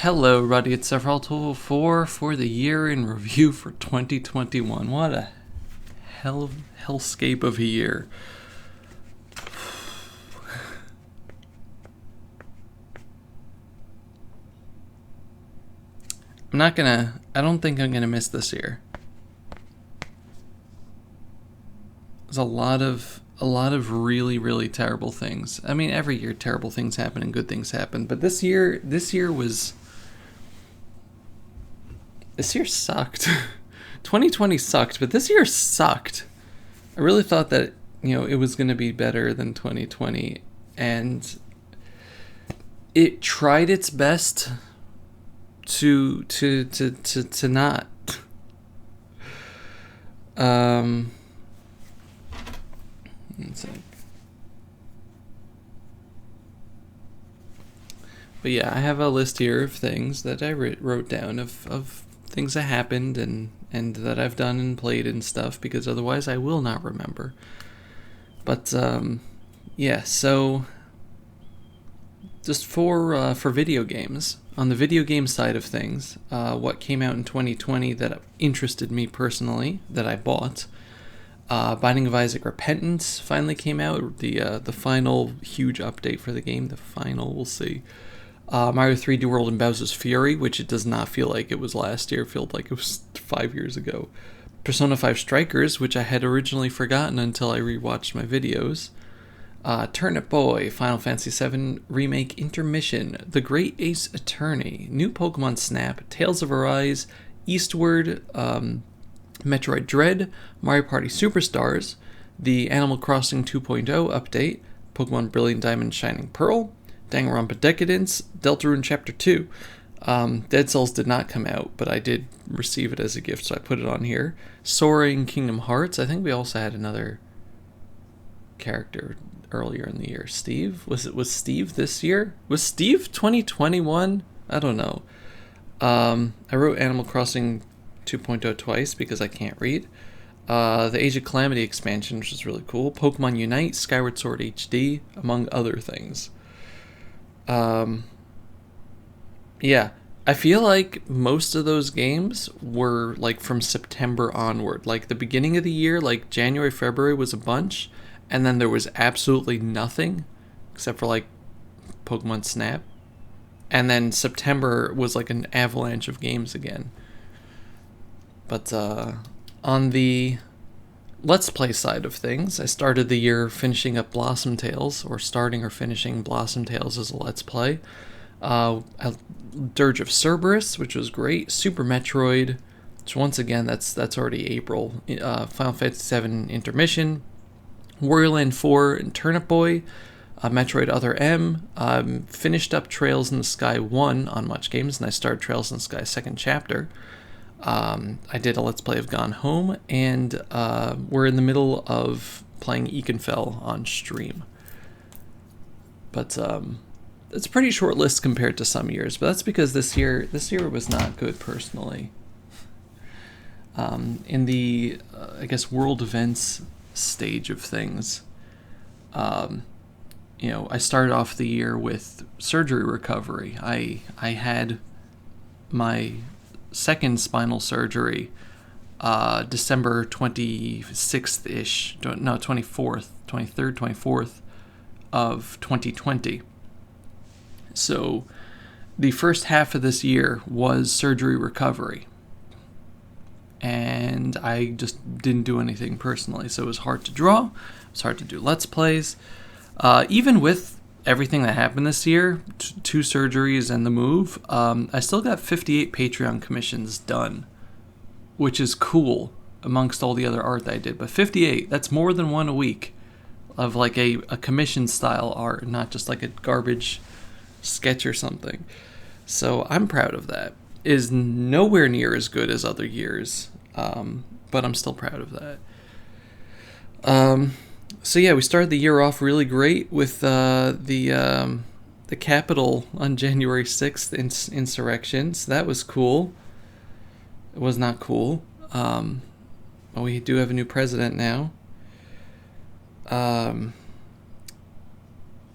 Hello, everybody. It's Several4 for the year in review for 2021. What a hellscape of a year. I don't think I'm gonna miss this year. There's a lot of really, really terrible things. I mean, every year terrible things happen and good things happen, but this year sucked. 2020 sucked, but this year sucked. I really thought that, it was going to be better than 2020, and it tried its best to not. It's like, but yeah, I have a list here of things that I wrote down of things that happened and that I've done and played and stuff, because otherwise I will not remember. But yeah, so just for video games, on the video game side of things, what came out in 2020 that interested me personally that I bought. Binding of Isaac Repentance finally came out, the final huge update for the game. We'll see. Mario 3D World and Bowser's Fury, which it does not feel like it was last year. It felt like it was 5 years ago. Persona 5 Strikers, which I had originally forgotten until I rewatched my videos. Turnip Boy, Final Fantasy VII Remake Intermission, The Great Ace Attorney, New Pokemon Snap, Tales of Arise, Eastward, Metroid Dread, Mario Party Superstars, the Animal Crossing 2.0 update, Pokemon Brilliant Diamond Shining Pearl, Danganronpa Decadence, Deltarune Chapter 2. Dead Cells did not come out, but I did receive it as a gift, so I put it on here. Soaring Kingdom Hearts. I think we also had another character earlier in the year. Steve? Was Steve this year? Was Steve 2021? I don't know. I wrote Animal Crossing 2.0 twice because I can't read. The Age of Calamity expansion, which is really cool. Pokemon Unite, Skyward Sword HD, among other things. Yeah, I feel like most of those games were like from September onward. Like the beginning of the year, like January, February was a bunch, and then there was absolutely nothing except for like Pokemon Snap. And then September was like an avalanche of games again. But on the Let's Play side of things, I started the year finishing up Blossom Tales, or starting or finishing Blossom Tales as a Let's Play. Dirge of Cerberus, which was great. Super Metroid, which once again, that's already April. Final Fantasy VII Intermission. Wario Land 4 and Turnip Boy. Metroid Other M. Finished up Trails in the Sky 1 on Much Games, and I started Trails in the Sky 2nd Chapter. I did a Let's Play of Gone Home, and we're in the middle of playing Icabagon on stream. But it's a pretty short list compared to some years, but that's because this year was not good personally. In the, I guess, world events stage of things, I started off the year with surgery recovery. I had my second spinal surgery December 26th-ish, no, 24th, 23rd, 24th of 2020. So the first half of this year was surgery recovery, and I just didn't do anything personally, so it was hard to draw, it was hard to do Let's Plays. Even with everything that happened this year, 2 surgeries and the move, I still got 58 Patreon commissions done, which is cool amongst all the other art that I did. But 58, that's more than one a week of like a commission style art, not just like a garbage sketch or something. So I'm proud of that. It is nowhere near as good as other years, but I'm still proud of that. So yeah, we started the year off really great with the Capitol on January 6th insurrection. So that was cool. It was not cool. But we do have a new president now.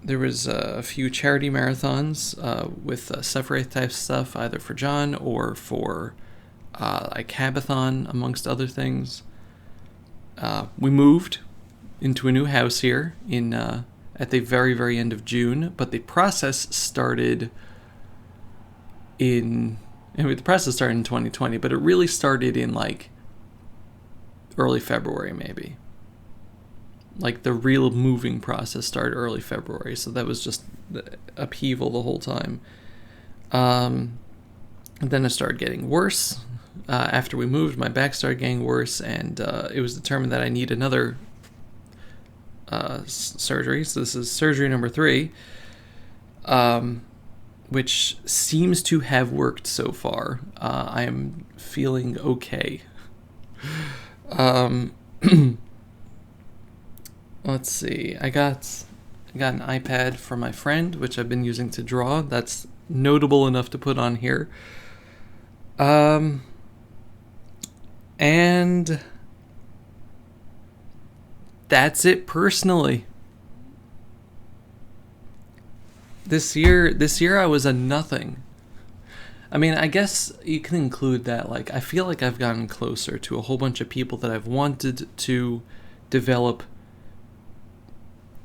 there was a few charity marathons with Sephiroth type stuff, either for John or for Icabagon, amongst other things. We moved into a new house here in at the very, very end of June, but the process started in 2020, but it really started in like early February, maybe. Like the real moving process started early February, so that was just upheaval the whole time. And then it started getting worse. After we moved, my back started getting worse, and it was determined that I need another surgery. So this is surgery number 3, which seems to have worked so far. I am feeling okay. Let's see. I got an iPad from my friend, which I've been using to draw. That's notable enough to put on here. And that's it personally. This year I was a nothing. I mean, I guess you can include that. Like, I feel like I've gotten closer to a whole bunch of people that I've wanted to develop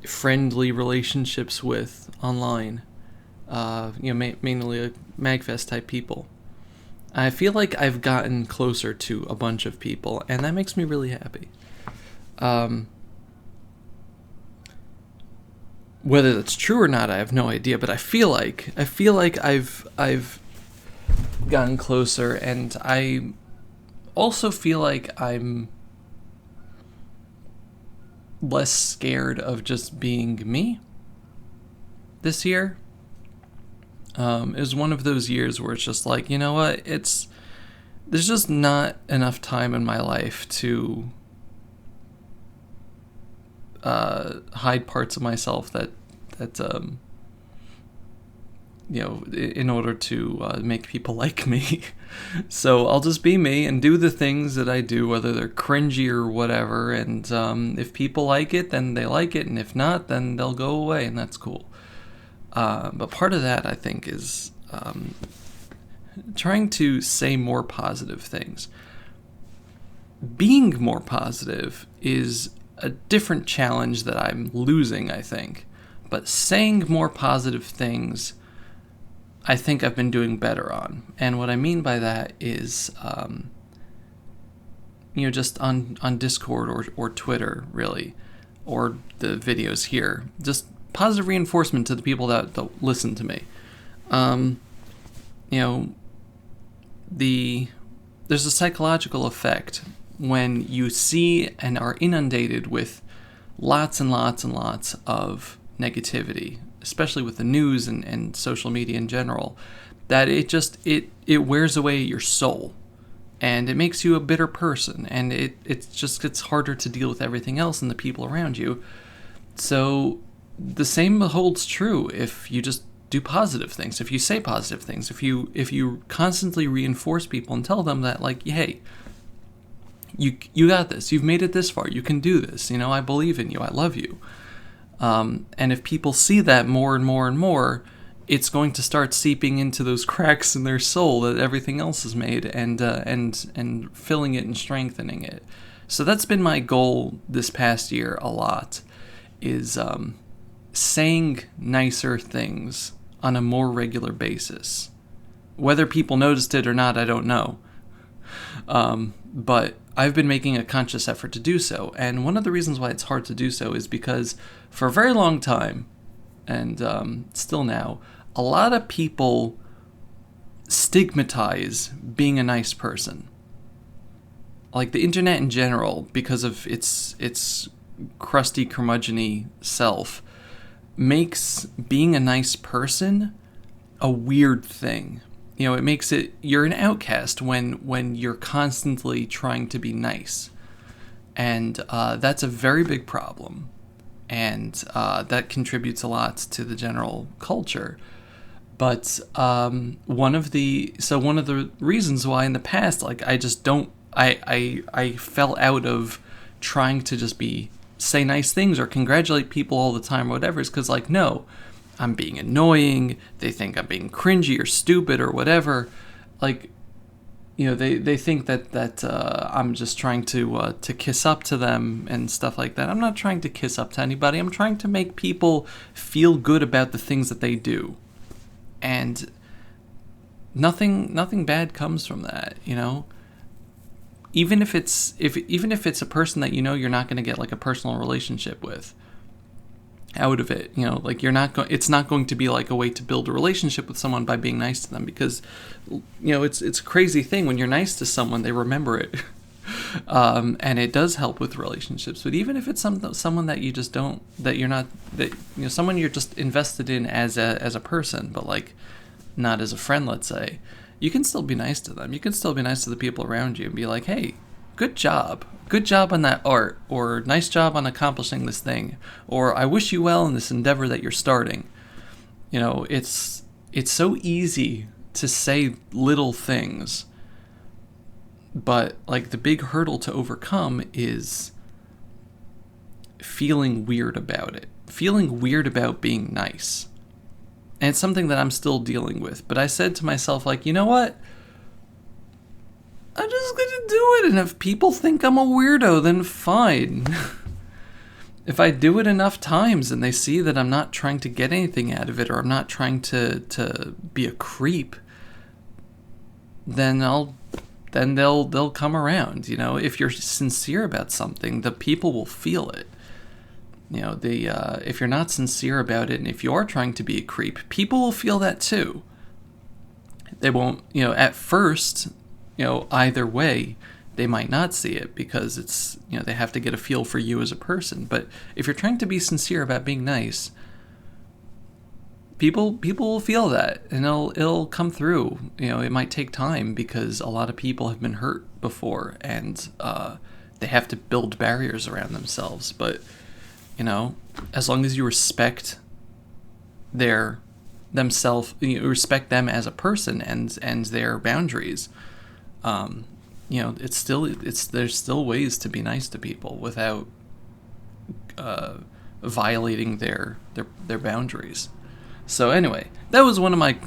friendly relationships with online. Mainly like MagFest type people. I feel like I've gotten closer to a bunch of people, and that makes me really happy. Whether that's true or not, I have no idea. But I feel like I've gotten closer, and I also feel like I'm less scared of just being me this year. It was one of those years where it's just like, you know what, there's just not enough time in my life to hide parts of myself that in order to make people like me. So I'll just be me and do the things that I do, whether they're cringy or whatever, and if people like it, then they like it, and if not, then they'll go away, and that's cool. But part of that, I think, is trying to say more positive things. Being more positive is a different challenge that I'm losing, I think. But saying more positive things, I think I've been doing better on. And what I mean by that is, just on Discord or Twitter, really, or the videos here, just positive reinforcement to the people that listen to me. There's a psychological effect when you see and are inundated with lots and lots and lots of negativity, especially with the news and social media in general, that it wears away your soul, and it makes you a bitter person, and it just gets harder to deal with everything else and the people around you. So the same holds true if you just do positive things, if you say positive things, if you constantly reinforce people and tell them that, like, hey, you got this, you've made it this far, you can do this, I believe in you, I love you. And if people see that more and more and more, it's going to start seeping into those cracks in their soul that everything else is made, and filling it and strengthening it. So that's been my goal this past year a lot, is saying nicer things on a more regular basis. Whether people noticed it or not, I don't know. But I've been making a conscious effort to do so. And one of the reasons why it's hard to do so is because for a very long time, and still now, a lot of people stigmatize being a nice person. Like the internet in general, because of its crusty, curmudgeon-y self, makes being a nice person a weird thing. It makes it, you're an outcast when you're constantly trying to be nice. And that's a very big problem. And that contributes a lot to the general culture. But one of the reasons why in the past, like, I fell out of trying to just be say nice things or congratulate people all the time or whatever is because, like, no, I'm being annoying. They think I'm being cringy or stupid or whatever. Like, they think that I'm just trying to kiss up to them and stuff like that. I'm not trying to kiss up to anybody. I'm trying to make people feel good about the things that they do, and nothing bad comes from that. Even if it's a person that you're not going to get like a personal relationship with out of it, like it's not going to be like a way to build a relationship with someone by being nice to them, because it's a crazy thing when you're nice to someone, they remember it. And it does help with relationships. But even if it's someone that you just don't, someone you're just invested in as a person, but like not as a friend, let's say, you can still be nice to them. You can still be nice to the people around you and be like, hey, good job on that art, or nice job on accomplishing this thing, or I wish you well in this endeavor that you're starting. It's so easy to say little things, but like the big hurdle to overcome is feeling weird about it, feeling weird about being nice. And it's something that I'm still dealing with. But I said to myself, like, you know what? I'm just going to do it. And if people think I'm a weirdo, then fine. If I do it enough times and they see that I'm not trying to get anything out of it, or I'm not trying to be a creep, then they'll come around. If you're sincere about something, the people will feel it. If you're not sincere about it, and if you're trying to be a creep, people will feel that too. They won't, at first, either way, they might not see it because it's, they have to get a feel for you as a person. But if you're trying to be sincere about being nice, people will feel that, and it'll come through. It might take time because a lot of people have been hurt before, and they have to build barriers around themselves. But as long as you respect themselves, you respect them as a person and their boundaries, there's still ways to be nice to people without violating their boundaries. So anyway, that was one of my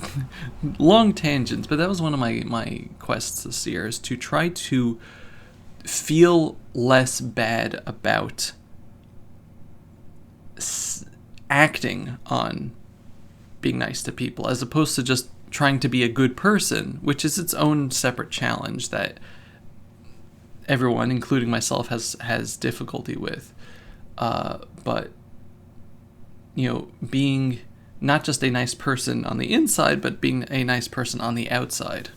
long tangents, but that was one of my quests this year, is to try to feel less bad about acting on being nice to people, as opposed to just trying to be a good person, which is its own separate challenge that everyone, including myself, has difficulty with. But being not just a nice person on the inside, but being a nice person on the outside,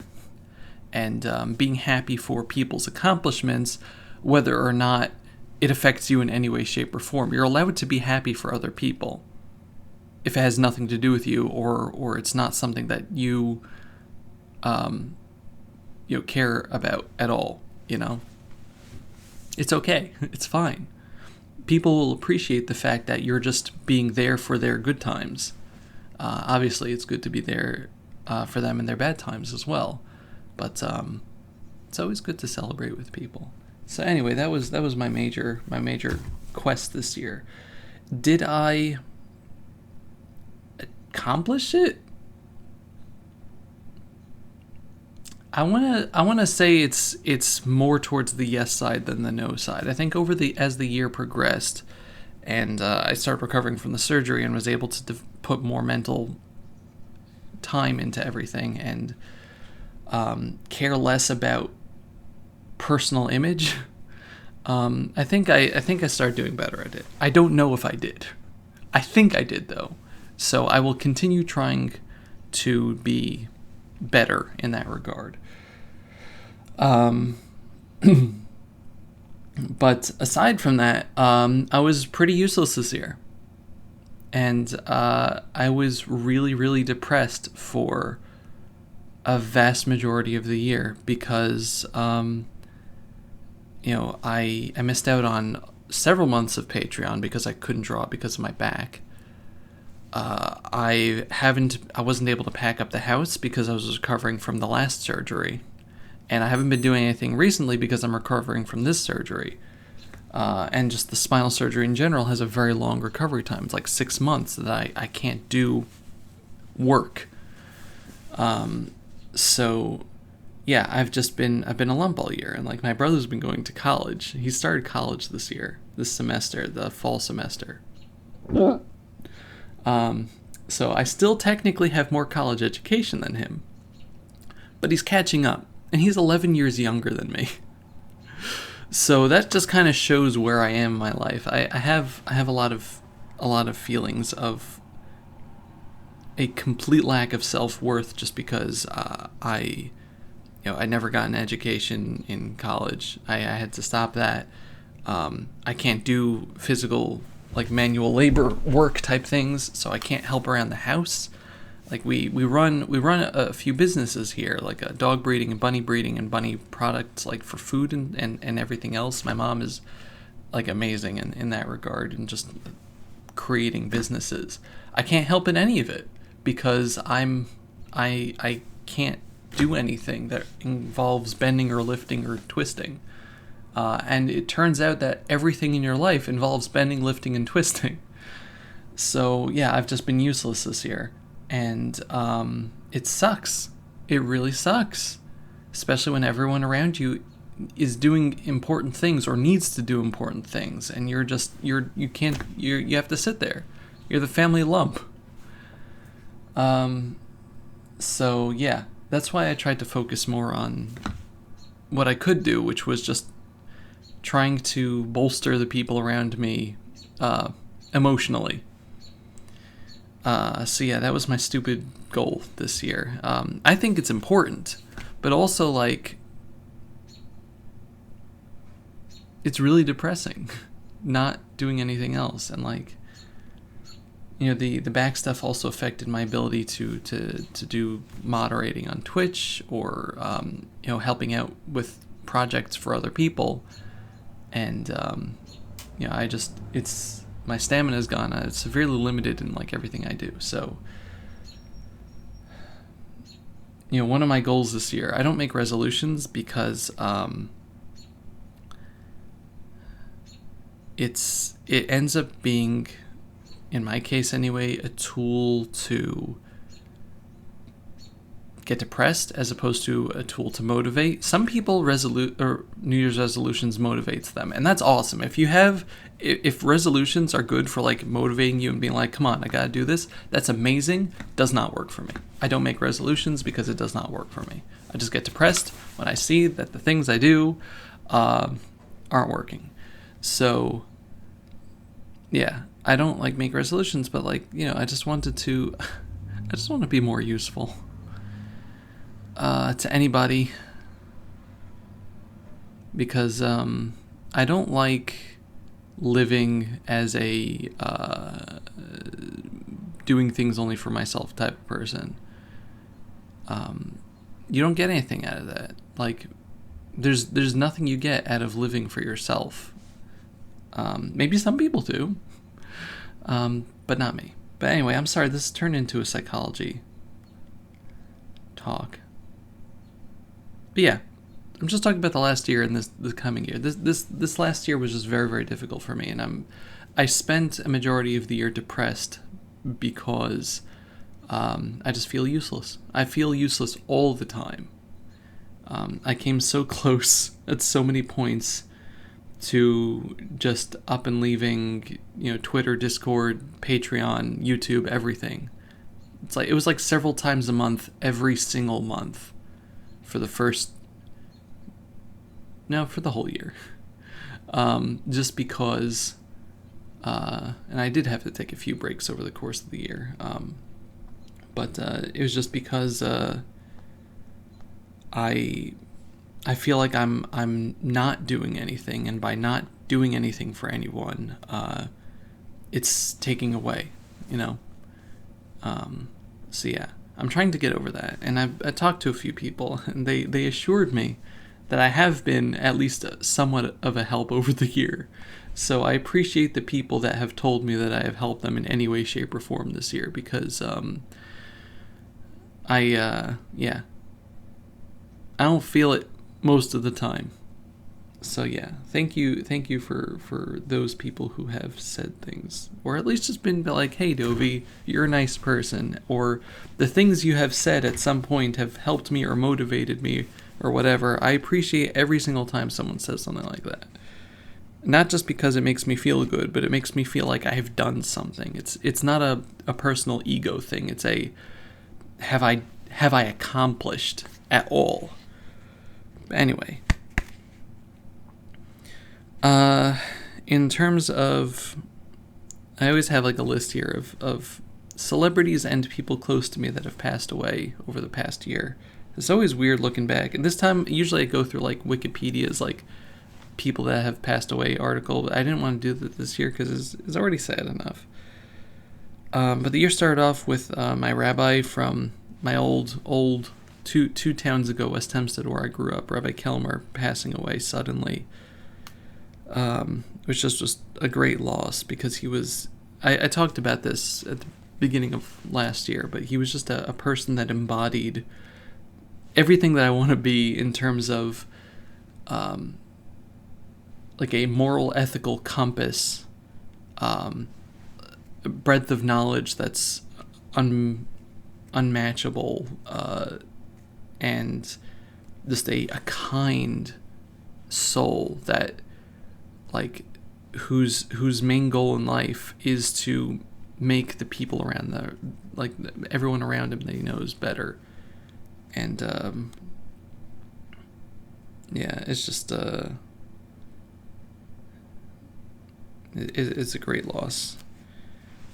and being happy for people's accomplishments, whether or not it affects you in any way, shape, or form. You're allowed to be happy for other people if it has nothing to do with you, or it's not something that you care about at all. It's okay. It's fine. People will appreciate the fact that you're just being there for their good times. Obviously, it's good to be there for them in their bad times as well, but it's always good to celebrate with people. So anyway, that was my major quest this year. Did I accomplish it? I wanna say it's more towards the yes side than the no side. I think as the year progressed, and I started recovering from the surgery and was able to put more mental time into everything, and care less about personal image. I think I started doing better at it. I don't know if I did. I think I did, though. So I will continue trying to be better in that regard. But aside from that, I was pretty useless this year. And I was really, really depressed for a vast majority of the year because, I missed out on several months of Patreon because I couldn't draw because of my back. I wasn't able to pack up the house because I was recovering from the last surgery. And I haven't been doing anything recently because I'm recovering from this surgery. And just the spinal surgery in general has a very long recovery time. It's like 6 months that I can't do work. So yeah, I've been a lump all year, and like my brother's been going to college. He started college this semester, the fall semester. So I still technically have more college education than him, but he's catching up, and he's 11 years younger than me. So that just kind of shows where I am in my life. I have a lot of feelings of a complete lack of self-worth just because I never got an education in college. I had to stop that. I can't do physical, like manual labor work type things, so I can't help around the house. Like we run a few businesses here, like dog breeding and bunny products, like for food and everything else. My mom is like amazing in that regard, and just creating businesses. I can't help in any of it because I can't do anything that involves bending or lifting or twisting. And it turns out that everything in your life involves bending, lifting, and twisting. So yeah, I've just been useless this year. And it sucks. It really sucks. Especially when everyone around you is doing important things or needs to do important things. And you have to sit there. You're the family lump. So yeah, that's why I tried to focus more on what I could do, which was just trying to bolster the people around me emotionally. So yeah, that was my stupid goal this year. I think it's important, but also like it's really depressing not doing anything else. And like, the back stuff also affected my ability to do moderating on Twitch or helping out with projects for other people. And my stamina is gone. It's severely limited in like everything I do. So one of my goals this year, I don't make resolutions because it ends up being, in my case anyway, a tool to get depressed as opposed to a tool to motivate. Some people New Year's resolutions motivates them, and that's awesome. If resolutions are good for like motivating you and being like, come on, I gotta do this, that's amazing. Does not work for me. I don't make resolutions because it does not work for me. I just get depressed when I see that the things I do aren't working. So yeah, I don't like make resolutions, but like, I just want to be more useful to anybody, because I don't like living as a doing things only for myself type of person. You don't get anything out of that. Like, there's nothing you get out of living for yourself. Maybe some people do, but not me. But anyway, I'm sorry, this turned into a psychology talk. But yeah, I'm just talking about the last year and this coming year. This last year was just very, very difficult for me, and I spent a majority of the year depressed because I just feel useless. I feel useless all the time. I came so close at so many points to just up and leaving, Twitter, Discord, Patreon, YouTube, everything. It was like several times a month, every single month, for the whole year. Just because, and I did have to take a few breaks over the course of the year. But it was just because I feel like I'm not doing anything, and by not doing anything for anyone, it's taking away, So yeah, I'm trying to get over that, and I talked to a few people, and they assured me that I have been at least somewhat of a help over the year. So I appreciate the people that have told me that I have helped them in any way, shape, or form this year, because I don't feel it most of the time. So yeah, thank you for those people who have said things, or at least just been like, hey Dovey, you're a nice person, or the things you have said at some point have helped me or motivated me or whatever. I appreciate every single time someone says something like that. Not just because it makes me feel good, but it makes me feel like I've done something. It's not a personal ego thing. It's a have I accomplished at all? Anyway, in terms of, I always have like a list here of celebrities and people close to me that have passed away over the past year. It's always weird looking back, and this time usually I go through like Wikipedia's like people that have passed away article, but I didn't want to do that this year because it's already sad enough. But the year started off with my rabbi from my old two towns ago, West Hempstead, where I grew up, Rabbi Kelmer, passing away suddenly, which was just a great loss because he was, I talked about this at the beginning of last year, but he was just a person that embodied everything that I want to be in terms of like a moral, ethical compass, breadth of knowledge that's unmatchable, and just a kind soul that, like, whose main goal in life is to make the people around everyone around him that he knows better. And yeah, it's just it's a great loss.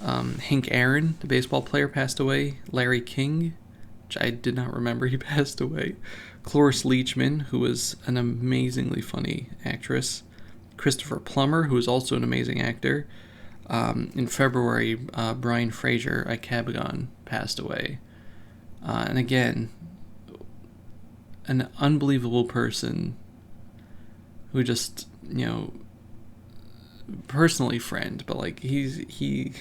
Hank Aaron, the baseball player, passed away. Larry King, which I did not remember he passed away. Cloris Leachman, who was an amazingly funny actress. Christopher Plummer, who is also an amazing actor. In February, Brian Frazier, Icabagon, passed away. And again, an unbelievable person who just, personally friend, but like he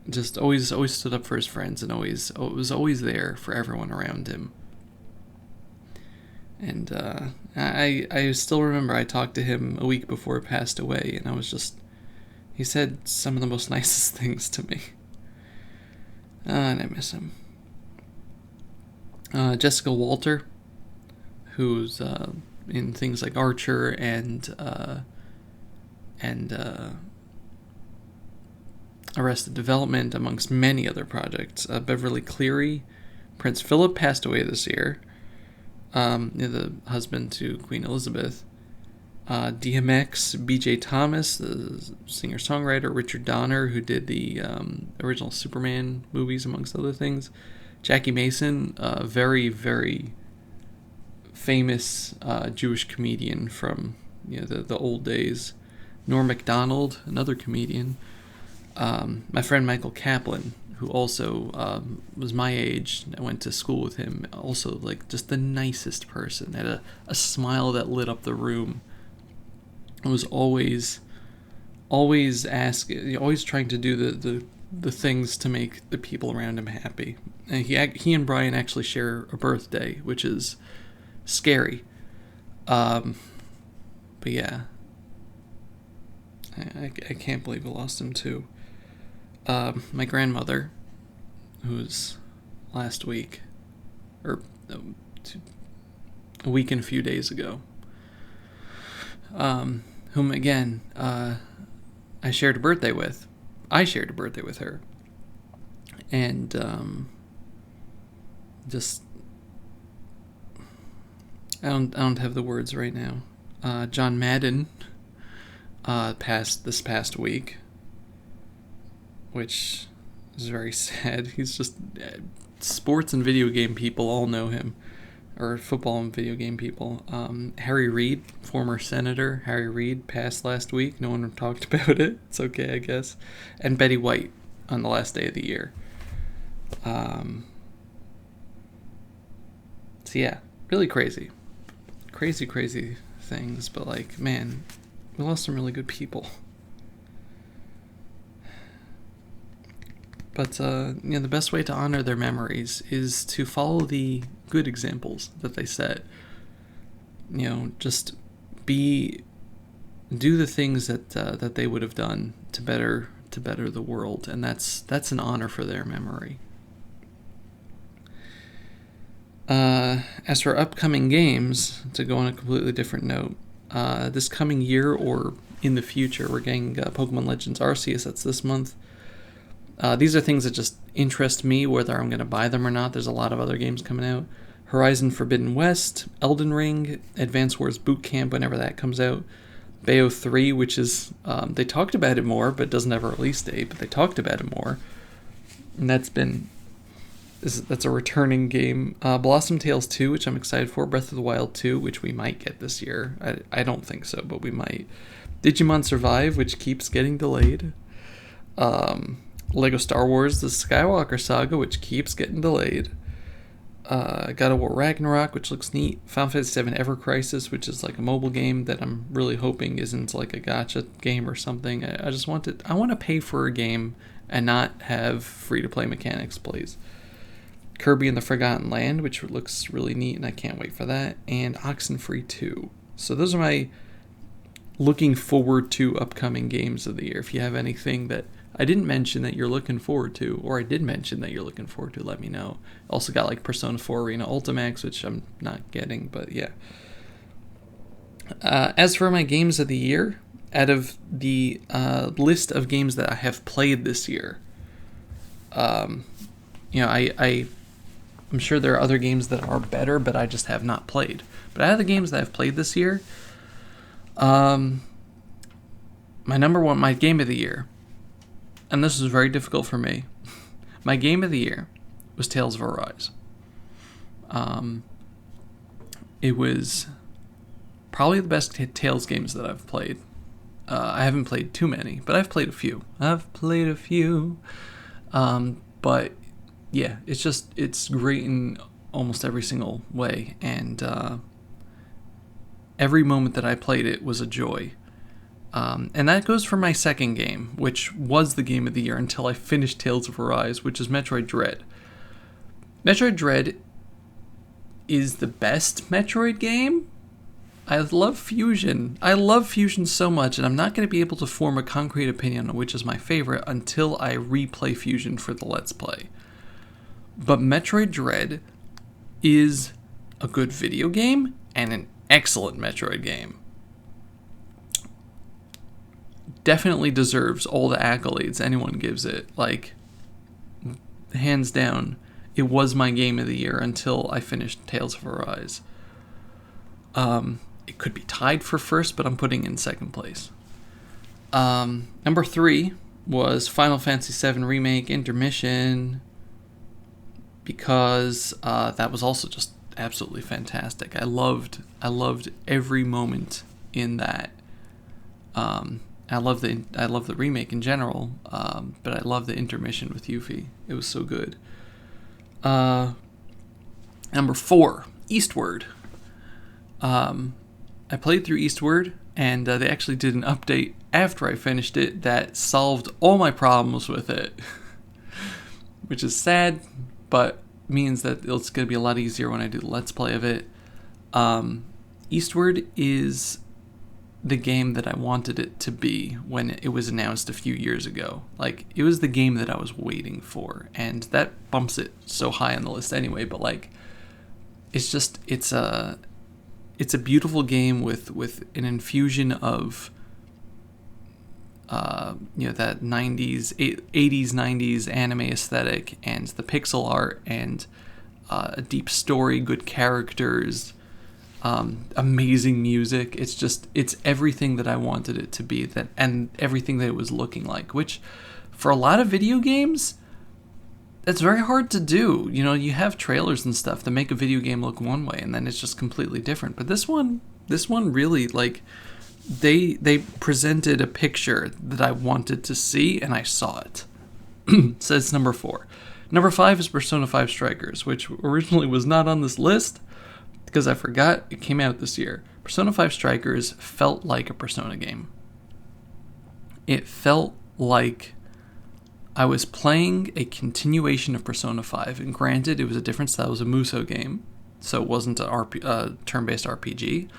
just always stood up for his friends and was always there for everyone around him. And I still remember I talked to him a week before he passed away, and he said some of the most nicest things to me. And I miss him. Jessica Walter, who's in things like Archer and Arrested Development, amongst many other projects. Beverly Cleary, Prince Philip passed away this year. The husband to Queen Elizabeth. DMX, BJ Thomas, the singer-songwriter. Richard Donner, who did the original Superman movies, amongst other things. Jackie Mason, a very, very famous Jewish comedian from the old days. Norm Macdonald, another comedian. My friend Michael Kaplan, who also was my age. I went to school with him. Also, like, just the nicest person. Had a smile that lit up the room. I was always asking, always trying to do the things to make the people around him happy. And he and Brian actually share a birthday, which is scary. But yeah, I can't believe I lost him too. My grandmother, who's last week, or a week and a few days ago, whom again, I shared a birthday with. I shared a birthday with her. And just I don't have the words right now. John Madden passed this past week, which is very sad. He's just sports and video game people all know him, or football and video game people. Harry Reid, former senator Harry Reid, passed last week. No one talked about it. It's okay, I guess. And Betty White on the last day of the year. So yeah, really crazy things. But like, man, we lost some really good people. But the best way to honor their memories is to follow the good examples that they set. Just do the things that they would have done to better the world, and that's an honor for their memory. As for upcoming games, to go on a completely different note, this coming year or in the future, we're getting Pokemon Legends Arceus. That's this month. These are things that just interest me, whether I'm going to buy them or not. There's a lot of other games coming out. Horizon Forbidden West, Elden Ring, Advance Wars Boot Camp, whenever that comes out. Bayo 3, which is, they talked about it more, but doesn't have a release date, but they talked about it more. And that's a returning game. Blossom Tales 2, which I'm excited for. Breath of the Wild 2, which we might get this year. I don't think so, but we might. Digimon Survive, which keeps getting delayed. Lego Star Wars, the Skywalker Saga, which keeps getting delayed. God of War Ragnarok, which looks neat. Final Fantasy VII Ever Crisis, which is like a mobile game that I'm really hoping isn't like a gacha game or something. I want to pay for a game and not have free-to-play mechanics, please. Kirby and the Forgotten Land, which looks really neat, and I can't wait for that. And Oxenfree 2. So those are my looking forward to upcoming games of the year. If you have anything that I didn't mention that you're looking forward to, or I did mention that you're looking forward to, let me know. Also got like Persona 4 Arena Ultimax, which I'm not getting, but yeah. As for my games of the year, out of the list of games that I have played this year, I'm sure there are other games that are better, but I just have not played. But out of the games that I've played this year, my game of the year, and this was very difficult for me, my game of the year was Tales of Arise. It was probably the best Tales games that I've played. I haven't played too many, but I've played a few. But yeah, it's great in almost every single way, and every moment that I played it was a joy. And that goes for my second game, which was the game of the year until I finished Tales of Arise, which is Metroid Dread. Metroid Dread is the best Metroid game. I love Fusion. I love Fusion so much, and I'm not going to be able to form a concrete opinion on which is my favorite until I replay Fusion for the Let's Play. But Metroid Dread is a good video game and an excellent Metroid game. Definitely deserves all the accolades anyone gives it. Like, hands down, it was my game of the year until I finished Tales of Arise. It could be tied for first, but I'm putting it in second place. Number 3 was Final Fantasy VII Remake Intermission, because that was also just absolutely fantastic. I loved every moment in that. I love the remake in general, but I love the intermission with Yuffie. It was so good. Number 4, Eastward. I played through Eastward, and they actually did an update after I finished it that solved all my problems with it, which is sad, but means that it's going to be a lot easier when I do the Let's Play of it. Eastward is the game that I wanted it to be when it was announced a few years ago. Like, it was the game that I was waiting for, and that bumps it so high on the list anyway, but like, it's a beautiful game with an infusion of that 80s 90s anime aesthetic, and the pixel art, and a deep story, good characters, amazing music. It's everything that I wanted it to be, and everything that it was looking like, which for a lot of video games, that's very hard to do. You have trailers and stuff that make a video game look one way, and then it's just completely different. But this one really, like, they presented a picture that I wanted to see, and I saw it. So it's number 4. Number 5 is Persona 5 Strikers, which originally was not on this list because I forgot it came out this year. Persona 5 Strikers felt like a Persona game. It felt like I was playing a continuation of Persona 5, and granted, it was a different style. It was a Muso game, so it wasn't a turn-based RPG,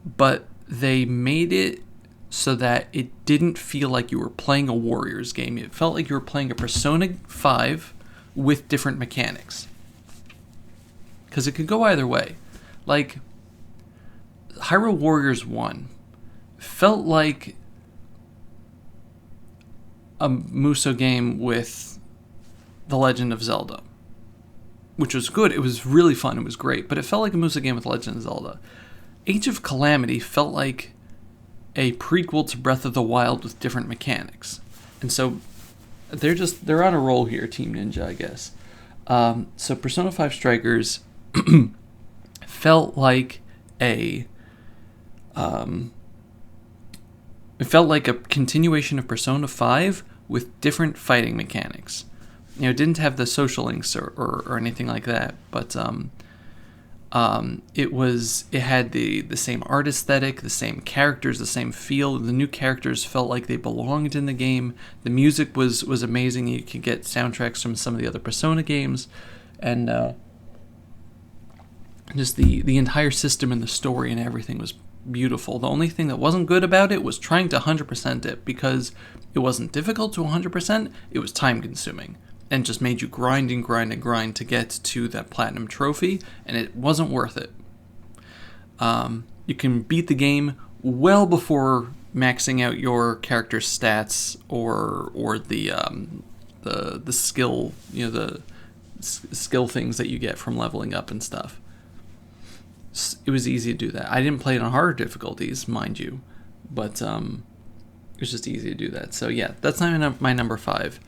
but they made it so that it didn't feel like you were playing a Warriors game. It felt like you were playing a Persona 5 with different mechanics. Because it could go either way. Like, Hyrule Warriors 1 felt like a Muso game with The Legend of Zelda, which was good. It was really fun. It was great. But it felt like a Muso game with Legend of Zelda. Age of Calamity felt like a prequel to Breath of the Wild with different mechanics. And so they're on a roll here, Team Ninja, I guess. So Persona 5 Strikers felt like a continuation of Persona 5 with different fighting mechanics. You know, it didn't have the social links or anything like that, but it had the same art aesthetic, the same characters, the same feel. The new characters felt like they belonged in the game. The music was amazing. You could get soundtracks from some of the other Persona games, and just the entire system and the story and everything was beautiful. The only thing that wasn't good about it was trying to 100% it, because it wasn't difficult to 100%, it was time consuming and just made you grind and grind and grind to get to that platinum trophy, and it wasn't worth it. You can beat the game well before maxing out your character's stats or the skill, the skill things that you get from leveling up and stuff. It was easy to do that. I didn't play it on harder difficulties, mind you, but it was just easy to do that. So yeah, that's my number 5.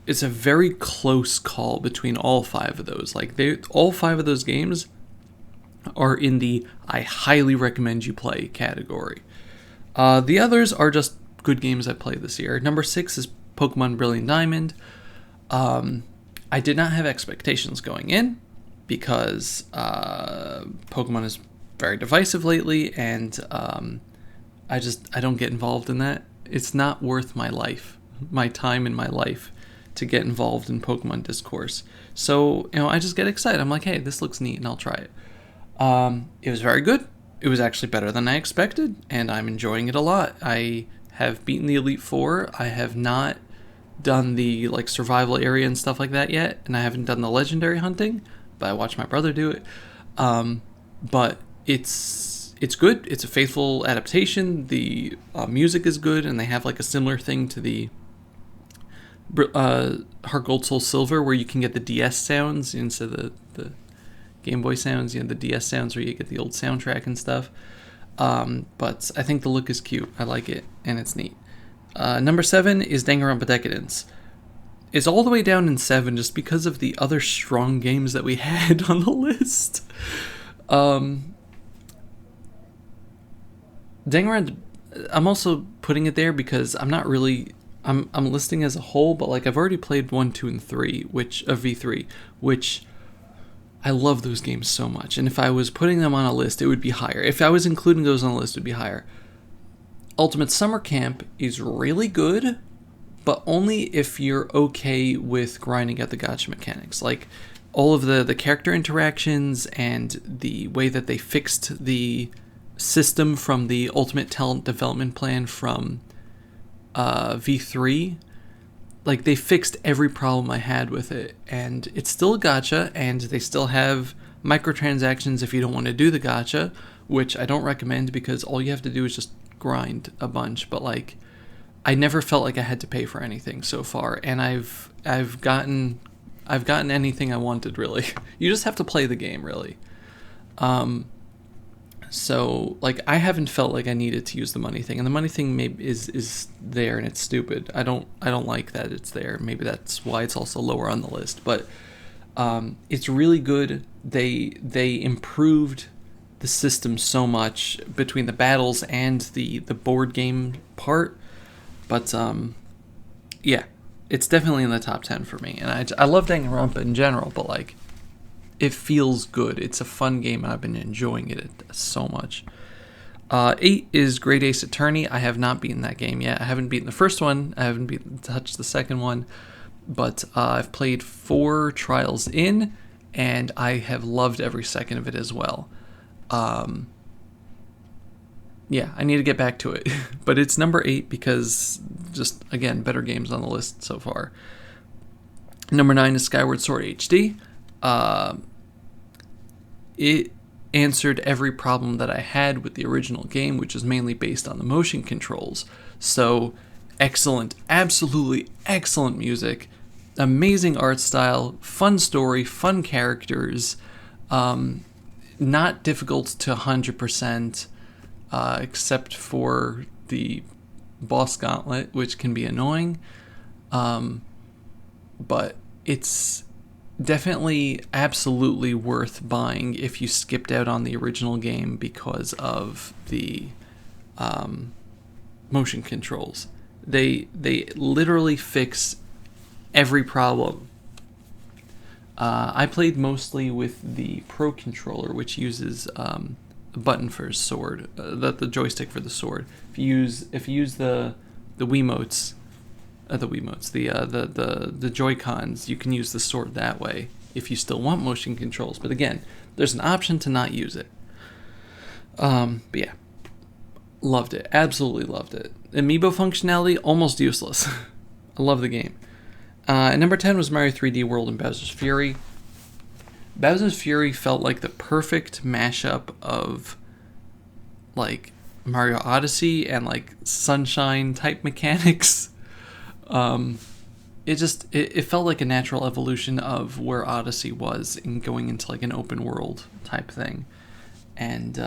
It's a very close call between all 5 of those. Like, all 5 of those games are in the I highly recommend you play category. The others are just good games I played this year. Number 6 is Pokemon Brilliant Diamond. I did not have expectations going in, because Pokemon is very divisive lately, and I don't get involved in that. It's not worth my time in my life to get involved in Pokemon discourse. So, I just get excited. I'm like, hey, this looks neat, and I'll try it. It was very good. It was actually better than I expected, and I'm enjoying it a lot. I have beaten the Elite Four. I have not done the survival area and stuff like that yet, and I haven't done the legendary hunting, but I watched my brother do it. But it's good. It's a faithful adaptation. The music is good, and they have a similar thing to the Heart Gold Soul Silver, where you can get the DS sounds instead of the Game Boy sounds. The DS sounds where you get the old soundtrack and stuff. But I think the look is cute. I like it, and it's neat. Number 7 is Danganronpa Decadence. It's all the way down in 7 just because of the other strong games that we had on the list. Danganronpa, I'm also putting it there because I'm not really... I'm listing as a whole, but I've already played 1, 2, and 3, which V3, which I love those games so much. And if I was putting them on a list, it would be higher. If I was including those on a list, it would be higher. Ultimate Summer Camp is really good, but only if you're okay with grinding out the gacha mechanics. All of the character interactions and the way that they fixed the system from the Ultimate Talent Development Plan from V3, they fixed every problem I had with it, and it's still a gacha, and they still have microtransactions if you don't want to do the gacha, which I don't recommend because all you have to do is just grind a bunch. But I never felt like I had to pay for anything so far, and I've gotten anything I wanted, really. You just have to play the game, really. So I haven't felt like I needed to use the money thing, and the money thing maybe is there, and it's stupid. I don't like that it's there. Maybe that's why it's also lower on the list. But it's really good. They improved the system so much between the battles and the board game part. But yeah, it's definitely in the top 10 for me, and I love Danganronpa in general, but it feels good. It's a fun game, and I've been enjoying it so much. 8 is Great Ace Attorney. I have not beaten that game yet. I haven't beaten the first one. I haven't touched the second one. But I've played 4 trials in, and I have loved every second of it as well. Yeah, I need to get back to it. But it's number 8 because, just, again, better games on the list so far. Number 9 is Skyward Sword HD. It answered every problem that I had with the original game, which is mainly based on the motion controls. So, excellent, absolutely excellent music, amazing art style, fun story, fun characters, not difficult to 100%, except for the boss gauntlet, which can be annoying. But it's definitely absolutely worth buying if you skipped out on the original game because of the motion controls. They literally fix every problem. I played mostly with the Pro controller, which uses a button for his sword, the joystick for the sword. If you use the Wiimotes. The Joy-Cons, you can use the sword that way if you still want motion controls. But again, there's an option to not use it. But yeah, loved it. Absolutely loved it. Amiibo functionality, almost useless. I love the game. And number 10 was Mario 3D World and Bowser's Fury. Bowser's Fury felt like the perfect mashup of like Mario Odyssey and like Sunshine type mechanics. It felt like a natural evolution of where Odyssey was in going into like an open world type thing. And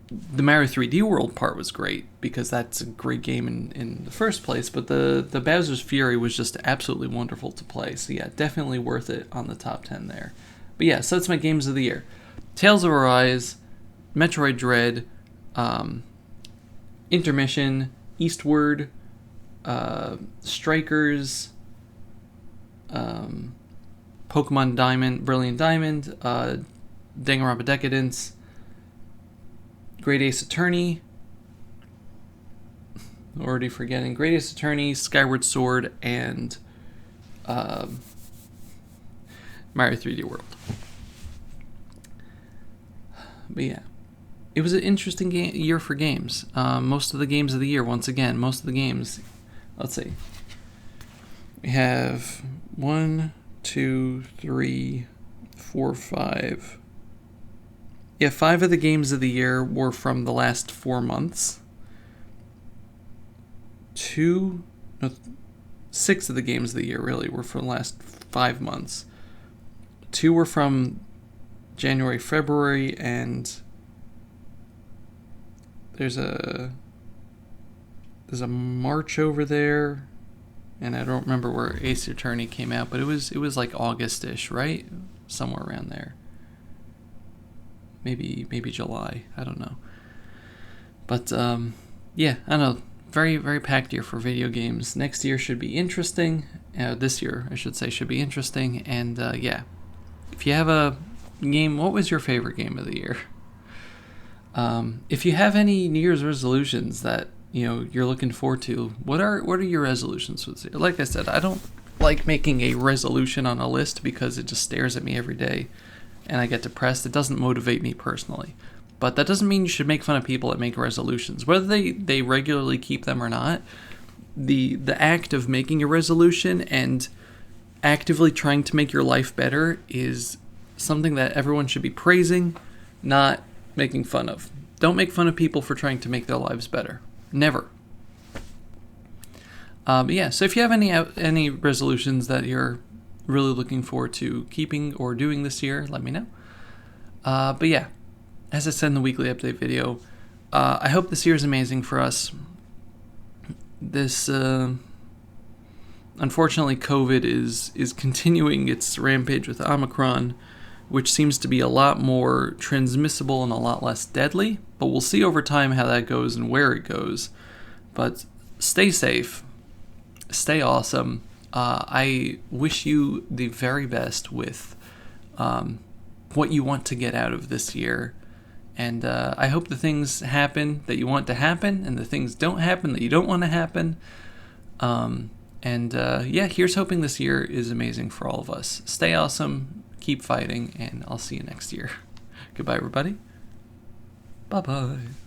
the Mario 3D World part was great because that's a great game in the first place, but the Bowser's Fury was just absolutely wonderful to play. So yeah, definitely worth it on the top 10 there. But yeah, so that's my games of the year. Tales of Arise, Metroid Dread, Intermission, Eastward, Strikers, Pokemon Diamond, Brilliant Diamond, Danganronpa Decadence, Great Ace Attorney, already forgetting, Great Ace Attorney, Skyward Sword, and Mario 3D World. But yeah, it was an interesting year for games. Most of the games of the year, once again, let's see. We have 1, 2, 3, 4, 5. Yeah, 5 of the games of the year were from the last 4 months. 6 of the games of the year really were from the last 5 months. 2 were from January, February, and there's a March over there, and I don't remember where Ace Attorney came out, but it was like August-ish, right? Somewhere around there. Maybe July. I don't know. But yeah, I don't know. Very, very packed year for video games. Next year should be interesting. This year, I should say, should be interesting. And yeah, if you have a game, what was your favorite game of the year? If you have any New Year's resolutions that you're looking forward to, what are your resolutions for this year? Like I said, I don't like making a resolution on a list because it just stares at me every day and I get depressed. It doesn't motivate me personally. But that doesn't mean you should make fun of people that make resolutions. Whether they regularly keep them or not, the act of making a resolution and actively trying to make your life better is something that everyone should be praising, not making fun of. Don't make fun of people for trying to make their lives better. Never. But yeah, so if you have any resolutions that you're really looking forward to keeping or doing this year, let me know. But yeah, as I said in the weekly update video, I hope this year is amazing for us. This, unfortunately, COVID is continuing its rampage with Omicron, which seems to be a lot more transmissible and a lot less deadly. But we'll see over time how that goes and where it goes. But stay safe. Stay awesome. I wish you the very best with what you want to get out of this year. And I hope the things happen that you want to happen, and the things don't happen that you don't want to happen. Here's hoping this year is amazing for all of us. Stay awesome, keep fighting, and I'll see you next year. Goodbye, everybody. Bye-bye.